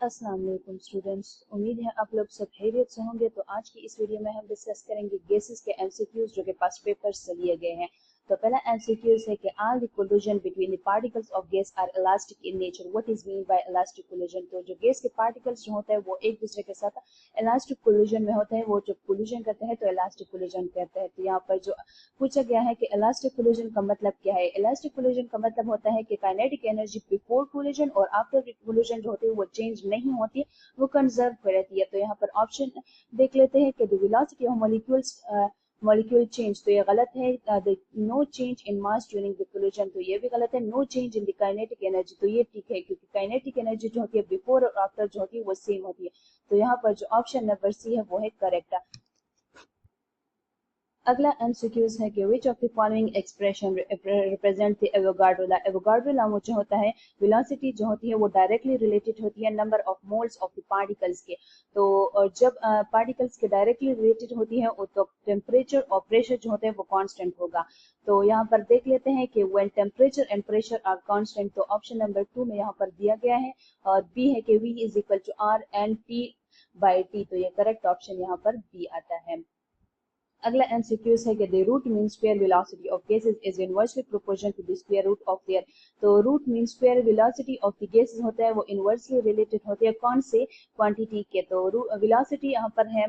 अस्सलाम वालेकुम स्टूडेंट्स, उम्मीद है आप लोग सब खैरियत से होंगे। तो आज की इस वीडियो में हम डिस्कस करेंगे गैसेस के एमसीक्यूज जो कि पास्ट पेपर से लिए गए हैं। तो पहला एमसीक्यूज है कि all the collision between the particles of gas are elastic in nature, what is mean by elastic collision. तो जो गैस के पार्टिकल्स जो होते हैं वो एक दूसरे के साथ इलास्टिक कोलिजन में होते हैं, वो जब कोलिजन करते हैं तो इलास्टिक कोलिजन कहते हैं। तो यहाँ पर जो पूछा गया है कि इलास्टिक कोलिजन का मतलब क्या है। इलास्टिक कोलिजन का मतलब होता है कि काइनेटिक एनर्जी बिफोर कोलिजन और आफ्टर कोलिजन जो होती है वो चेंज नहीं होती, वो कंजर्व रहती है। तो यहाँ पर ऑप्शन देख लेते हैं कि the velocity of molecules molecule change, तो ये गलत है। No change in mass during the collision, तो ये भी गलत है। No change in the kinetic energy, तो ये ठीक है क्योंकि काइनेटिक एनर्जी जो होती है बिफोर और आफ्टर जो होती है वो सेम होती है। तो यहाँ पर जो ऑप्शन नंबर सी है वो है करेक्ट। अगला एमसीक्यूज है कि which of the following expression represent the Avogadro law. Avogadro law जो होता है, वेलोसिटी जो होती है वो डायरेक्टली रिलेटेड होती है number of moles of the particles के। तो जब पार्टिकल्स के डायरेक्टली रिलेटेड होती है तो टेम्परेचर और प्रेशर जो होते हैं वो कांस्टेंट होगा। तो यहाँ पर देख लेते हैं कि when temperature and pressure are constant, तो ऑप्शन नंबर 2 में यहाँ पर दिया गया है और बी है कि V is equal to R and T by T, तो ये करेक्ट ऑप्शन यहाँ पर बी आता है। अगला एमसीक्यूज है कि the root mean square velocity of gases is inversely proportional to the square root of their. तो root mean square velocity of the gases होता है वो इनवर्सली रिलेटेड होती है कौन से क्वांटिटी के। तो वेलोसिटी यहाँ पर है,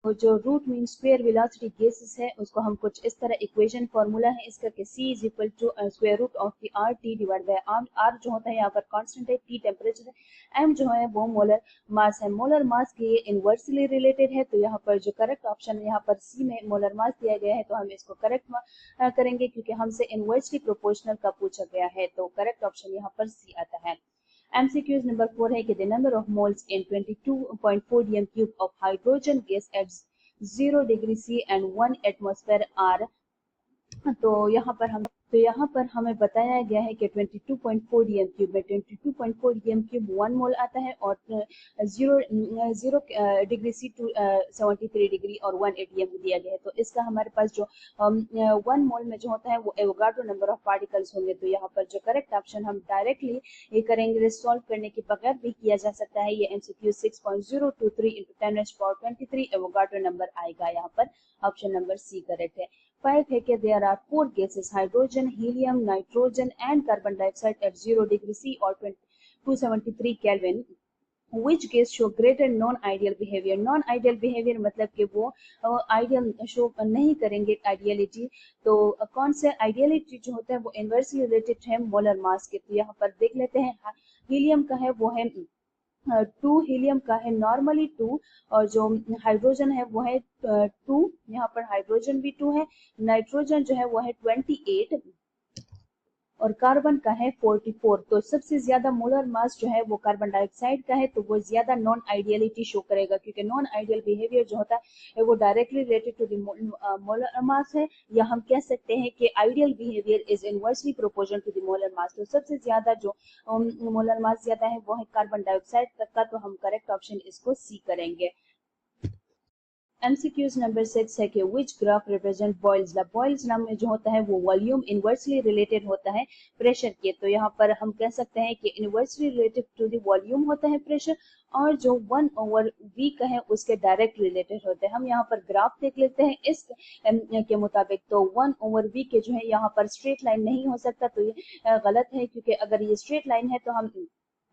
और जो root mean square velocity gases है उसको हम कुछ इस तरह इक्वेशन फार्मूला है इसका कि C is equal to square root of the R T divide by R. R जो होता है यहाँ पर कांस्टेंट है, टी टेम्परेचर है, एम जो है वो मोलर मास है। मोलर मास के ये इनवर्सली रिलेटेड है, तो यहाँ पर जो करेक्ट ऑप्शन यहाँ पर सी में मोलर मास दिया गया है तो हम इसको करेक्ट करेंगे क्योंकि हमसे इनवर्सली प्रोपोर्शनल का पूछा गया है। तो करेक्ट ऑप्शन यहाँ पर सी आता है। MCQs नंबर 4 है कि the number of moles in 22.4 dm cube of hydrogen gas at 0 degree C and 1 atmosphere are। तो यहाँ पर हमें बताया गया है कि 22.4 डीएम क्यूब में 22.4 डीएम क्यूब 1 मोल आता है और zero zero degree C to 73 degree और 1 एटीएम दिया गया है। तो इसका हमारे पास जो 1 मोल में जो होता है वो एवोगाड्रो नंबर ऑफ पार्टिकल्स होंगे। तो यहाँ पर जो करेक्ट ऑप्शन हम डायरेक्टली ये करेंगे, सॉल्व करने के बगैर भी किया जा सकता है। ये MCQ 6.023 into 10⁻23 एवोगाड्रो नंबर आएगा। यहाँ पर ऑप्शन नंबर सी करेक्ट है। 5 है कि there are 4 gases hydrogen, helium, nitrogen and carbon dioxide at 0 degree C or 273 Kelvin. Which gas show greater non-ideal behavior? Non-ideal behavior मतलब कि वो आइडियल शो नहीं करेंगे आइडियलिटी। तो कौन से आइडियलिटी जो होता है वो इनवर्सली रिलेटेड है मोलर मास के। तो यहाँ पर देख लेते हैं, हीलियम का है वो है 2, हीलियम का है नॉर्मली 2 और जो हाइड्रोजन है वो है 2, यहाँ पर हाइड्रोजन भी 2 है। नाइट्रोजन जो है वो है 28 और कार्बन का है 44। तो सबसे ज्यादा मोलर मास जो है वो कार्बन डाइऑक्साइड का है, तो वो ज्यादा नॉन आइडियलिटी शो करेगा क्योंकि नॉन आइडियल बिहेवियर जो होता है वो directly related to the molar mass है, या हम कह सकते हैं कि ideal behaviour is inversely proportional to the molar mass. तो सबसे ज्यादा जो मोलर मास ज्यादा है वो है कार्बन डाइऑक्साइड तक का, तो हम करेक्ट ऑप्शन इसको सी करेंगे। MCQs नंबर 6 है कि which graph represent Boyle's law. Boyle's law में जो होता है वो वॉल्यूम इनवर्सली रिलेटेड होता है प्रेशर के। तो यहाँ पर हम कह सकते हैं कि inversely related to the volume होता है प्रेशर, और जो 1/v का है उसके डायरेक्ट रिलेटेड होते हैं। हम यहाँ पर ग्राफ देख लेते हैं इस के मुताबिक। तो 1/v के जो है यहाँ पर स्ट्रेट लाइन नहीं हो सकता, तो ये गलत है क्योंकि अगर ये स्ट्रेट लाइन है तो हम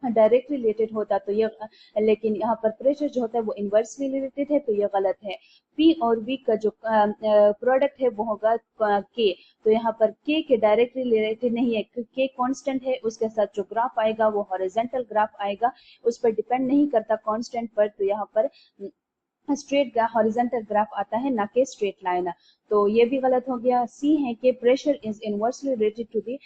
डायरेक्टली रिलेटेड होता तो ये, लेकिन यहाँ पर प्रेशर जो होता है वो इनवर्सली रिलेटेड है, तो ये गलत है। पी और वी का जो प्रोडक्ट है वो होगा के। तो यहाँ पर के डायरेक्टली रिलेटेड नहीं है, के कांस्टेंट है, उसके साथ जो ग्राफ आएगा वो हॉरिजॉन्टल ग्राफ आएगा, उस पर डिपेंड नहीं करता कांस्टेंट पर। तो यहाँ पर स्ट्रेट हॉरिजॉन्टल ग्राफ आता है ना कि स्ट्रेट लाइन। तो ये भी गलत हो गया। सी है कि pressure is inversely related to the,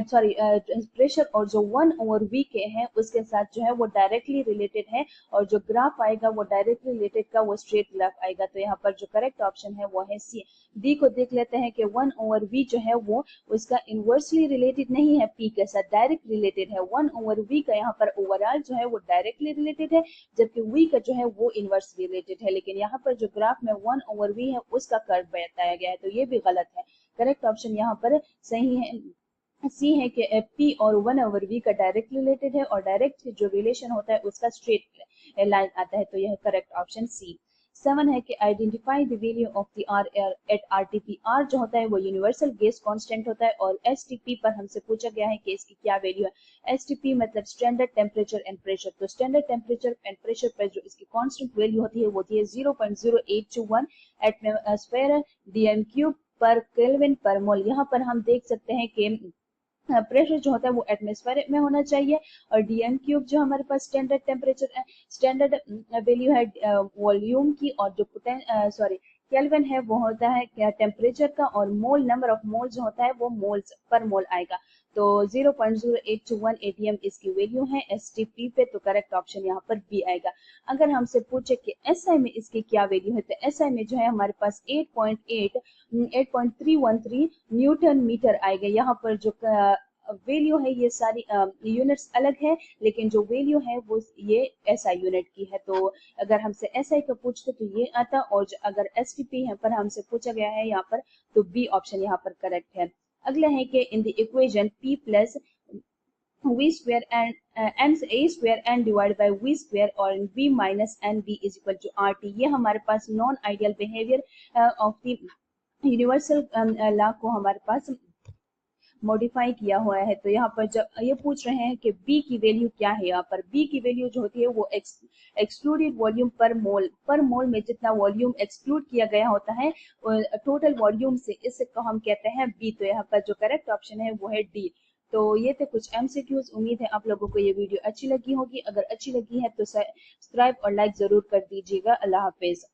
sorry, pressure और जो 1/v के हैं उसके साथ जो है वो डायरेक्टली रिलेटेड है, और जो ग्राफ आएगा वो डायरेक्टली रिलेटेड का वो स्ट्रेट ग्राफ आएगा। तो यहाँ पर जो करेक्ट ऑप्शन है वो है सी। डी को देख लेते हैं कि 1/v जो है वो उसका इनवर्सली रिलेटेड नहीं है पी के साथ, डायरेक्ट रिलेटेड है। 1/v का यहाँ पर ओवरऑल जो है वो डायरेक्टली रिलेटेड है, जबकि v का जो है वो इनवर्स रिलेटेड है। लेकिन यहाँ पर जो ग्राफ में 1/v है उसका कर्व बताया गया है, तो ये भी गलत है। करेक्ट ऑप्शन यहाँ पर सही है सी है कि पी और 1/v का डायरेक्ट रिलेटेड है और डायरेक्ट जो रिलेशन होता है उसका स्ट्रेट लाइन आता है, तो यह करेक्ट ऑप्शन सी। 7 है कि identify the value of the R at RTP. R जो होता है वो यूनिवर्सल गैस कांस्टेंट होता है और एसटीपी पर हमसे पूछा गया है कि इसकी क्या वैल्यू है। एसटीपी मतलब स्टैंडर्ड टेम्परेचर एंड प्रेशर, तो स्टैंडर्ड टेम्परेचर एंड प्रेशर पर जो इसकी कांस्टेंट वैल्यू होती है वो होती है 0.0821 एटमॉस्फेयर डीएम क्यूब पर केल्विन पर मोल। यहाँ पर हम देख सकते हैं कि प्रेशर जो होता है वो एटमॉस्फेयर में होना चाहिए और डीएम क्यूब जो हमारे पास स्टैंडर्ड टेम्परेचर स्टैंडर्ड वैल्यू है वॉल्यूम की, और जो केल्विन है वो होता है क्या टेम्परेचर का, और मोल नंबर ऑफ मोल जो होता है वो मोल्स पर मोल आएगा। तो 0.0821 एटीएम इसकी वैल्यू है एसटीपी पे, तो करेक्ट ऑप्शन यहाँ पर बी आएगा। अगर हमसे पूछे कि एसआई में इसकी क्या वैल्यू है, तो एसआई में जो है हमारे पास 8.313 न्यूटन मीटर आएगा। यहाँ पर जो वैल्यू है ये सारी यूनिट्स अलग है, लेकिन जो वैल्यू है वो ये एसआई यूनिट की है। तो अगर हमसे एसआई का पूछते तो ये आता, और अगर एसटीपी है पर हमसे पूछा गया है यहाँ पर, तो बी ऑप्शन यहाँ पर करेक्ट है। अगला है कि in the equation p plus v square and n a square n divided by v square और v minus n v is equal to rt, ये हमारे पास non ideal behaviour of the universal law को हमारे पास modify किया हुआ है। तो यहाँ पर जब ये पूछ रहे हैं कि b की वैल्यू क्या है, यहाँ पर b की वैल्यू जो होती है वो एक्सक्लूडेड वॉल्यूम पर मोल में जितना वॉल्यूम एक्सक्लूड किया गया होता है टोटल वॉल्यूम से, इसको हम कहते हैं b। तो यहाँ पर जो करेक्ट ऑप्शन है वो है डी। तो ये थे कुछ एमसीक्यूज। उम्मीद है आप लोगों को ये वीडियो अच्छी लगी होगी। अगर अच्छी लगी है तो सब्सक्राइब और लाइक जरूर कर दीजिएगा। अल्लाह हाफिज।